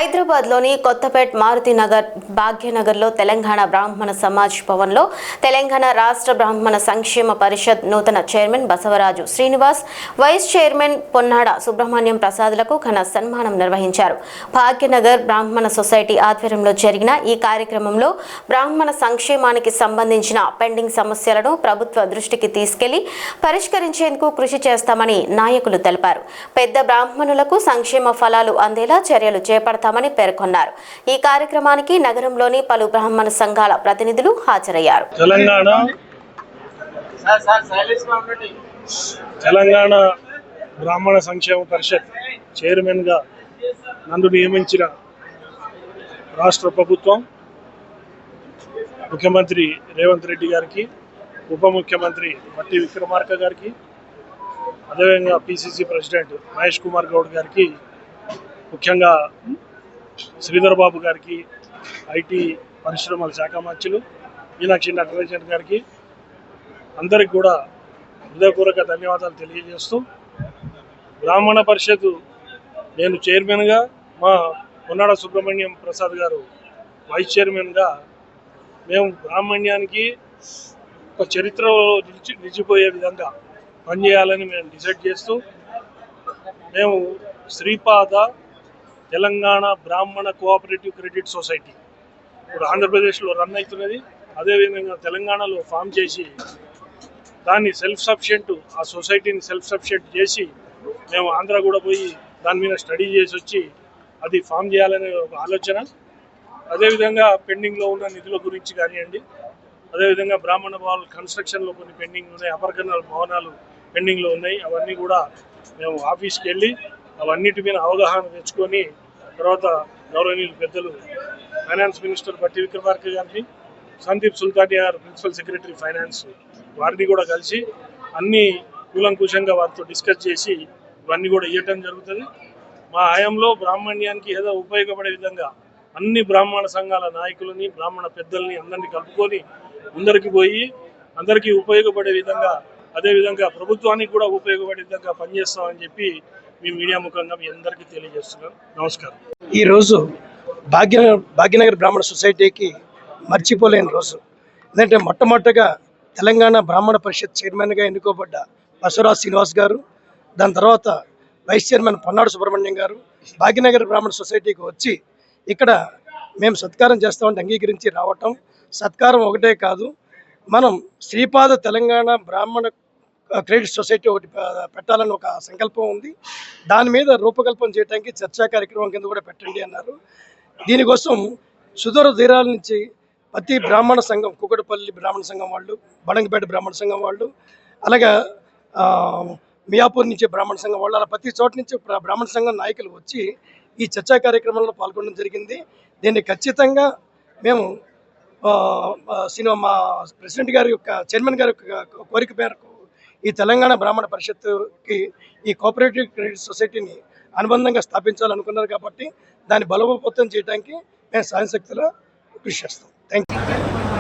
హైదరాబాద్లోని కొత్తపేట్ మారుతినగర్ భాగ్యనగర్లో తెలంగాణ బ్రాహ్మణ సమాజ్ భవన్లో తెలంగాణ రాష్ట్ర బ్రాహ్మణ సంక్షేమ పరిషత్ నూతన chairman Basavaraju Srinivas, vice chairman Ponnada Subrahmanyam ప్రసాద్లకు ఘన సన్మానం నిర్వహించారు. భాగ్యనగర్ బ్రాహ్మణ సొసైటీ ఆధ్వర్యంలో జరిగిన ఈ కార్యక్రమంలో బ్రాహ్మణ సంక్షేమానికి సంబంధించిన పెండింగ్ సమస్యలను ప్రభుత్వ దృష్టికి తీసుకెళ్లి పరిష్కరించేందుకు కృషి చేస్తామని నాయకులు తెలిపారు. పెద్ద బ్రాహ్మణులకు సంక్షేమ ఫలాలు అందేలా చర్యలు చేపడతామని పేర్కొన్నారు. ఈ కార్యక్రమానికి నగరంలోని పలు బ్రాహ్మణ సంఘాల ప్రతినిధులు హాజరయ్యారు. తెలంగాణ బ్రాహ్మణ సంక్షేమ పరిషత్ చైర్మన్ గా నన్ను నియమించిన రాష్ట్ర ప్రభుత్వం, ముఖ్యమంత్రి రేవంత్ రెడ్డి గారికి, ఉప ముఖ్యమంత్రి మట్టి విక్రమార్క గారికి, అదేవిధంగా పిసిసి ప్రెసిడెంట్ మహేష్ కుమార్ గౌడ్ గారికి, ముఖ్యంగా శ్రీధర్ బాబు గారికి, ఐటీ పరిశ్రమల శాఖ మంత్రులు మీనాక్షి నటరాజన్ గారికి, అందరికి కూడా హృదయపూర్వక ధన్యవాదాలు తెలియజేస్తూ, బ్రాహ్మణ పరిషత్ నేను చైర్మన్గా, మా పొన్నాడ సుబ్రహ్మణ్యం ప్రసాద్ గారు వైస్ చైర్మన్గా మేము బ్రాహ్మణ్యానికి ఒక చరిత్రలో నిలిచిపోయే విధంగా పనిచేయాలని మేము డిసైడ్ చేస్తూ, మేము శ్రీపాద తెలంగాణ బ్రాహ్మణ కోఆపరేటివ్ క్రెడిట్ సొసైటీ ఇప్పుడు ఆంధ్రప్రదేశ్లో రన్ అవుతున్నది. అదేవిధంగా తెలంగాణలో ఫామ్ చేసి దాన్ని సెల్ఫ్ సఫిషియెంట్, ఆ సొసైటీని సెల్ఫ్ సఫిషియెంట్ చేసి మేము ఆంధ్ర కూడా పోయి దాని మీద స్టడీ చేసి వచ్చి అది ఫామ్ చేయాలనే ఒక ఆలోచన. అదేవిధంగా పెండింగ్లో ఉన్న నిధుల గురించి కానివ్వండి, అదేవిధంగా బ్రాహ్మణ భవనాలు కన్స్ట్రక్షన్లో కొన్ని పెండింగ్ ఉన్నాయి, అపరకరణ భవనాలు పెండింగ్లో ఉన్నాయి. అవన్నీ కూడా మేము ఆఫీస్కి వెళ్ళి అవన్నిటి మీద అవగాహన తెచ్చుకొని, తర్వాత గౌరవనీయులు పెద్దలు ఫైనాన్స్ మినిస్టర్ బట్టి విక్రమార్క గారిని, సందీప్ సుల్తానియా గారు ప్రిన్సిపల్ సెక్రటరీ ఫైనాన్స్, వారిని కూడా కలిసి అన్ని కూలంకుషంగా వారితో డిస్కస్ చేసి ఇవన్నీ కూడా ఇవ్వటం జరుగుతుంది. మా హయాంలో బ్రాహ్మణ్యానికి ఏదో ఉపయోగపడే విధంగా అన్ని బ్రాహ్మణ సంఘాల నాయకులని, బ్రాహ్మణ పెద్దల్ని అందరినీ కలుపుకొని ముందరికి పోయి అందరికీ ఉపయోగపడే విధంగా, అదేవిధంగా ప్రభుత్వానికి కూడా ఉపయోగపడే విధంగా పనిచేస్తామని చెప్పి మీ మీడియా ముఖంగా మీ అందరికీ తెలియజేస్తున్నాను. నమస్కారం. ఈరోజు భాగ్యనగర్ బ్రాహ్మణ సొసైటీకి మర్చిపోలేని రోజు. ఎందుకంటే మొట్టమొదటిగా తెలంగాణ బ్రాహ్మణ పరిషత్ చైర్మన్గా ఎన్నుకోబడ్డ బసవరాజు శ్రీనివాస్ గారు, దాని తర్వాత వైస్ చైర్మన్ పొన్నాడ సుబ్రహ్మణ్యం గారు భాగ్యనగర్ బ్రాహ్మణ సొసైటీకి వచ్చి ఇక్కడ మేము సత్కారం చేస్తామంటే అంగీకరించి రావటం. సత్కారం ఒకటే కాదు, మనం శ్రీపాద తెలంగాణ బ్రాహ్మణ క్రెడిట్ సొసైటీ ఒకటి పెట్టాలని ఒక సంకల్పం ఉంది. దాని మీద రూపకల్పన చేయడానికి చర్చా కార్యక్రమం కింద కూడా పెట్టండి అన్నారు. దీనికోసం సుదూర తీరాల నుంచి ప్రతి బ్రాహ్మణ సంఘం, కుకటపల్లి బ్రాహ్మణ సంఘం వాళ్ళు, బడంగపేట బ్రాహ్మణ సంఘం వాళ్ళు, అలాగే మియాపూర్ నుంచి బ్రాహ్మణ సంఘం వాళ్ళు, అలా ప్రతి చోట నుంచి బ్రాహ్మణ సంఘం నాయకులు వచ్చి ఈ చర్చా కార్యక్రమంలో పాల్గొనడం జరిగింది. దీన్ని ఖచ్చితంగా మేము మా ప్రెసిడెంట్ గారి యొక్క, చైర్మన్ గారి యొక్క కోరిక మేరకు ఈ తెలంగాణ బ్రాహ్మణ పరిషత్తుకి ఈ కోఆపరేటివ్ క్రెడిట్ సొసైటీని అనుబంధంగా స్థాపించాలనుకున్నారు. కాబట్టి దాన్ని బలోపేతం చేయడానికి మేము సాయశక్తిలో కృషి చేస్తాం. Thank you.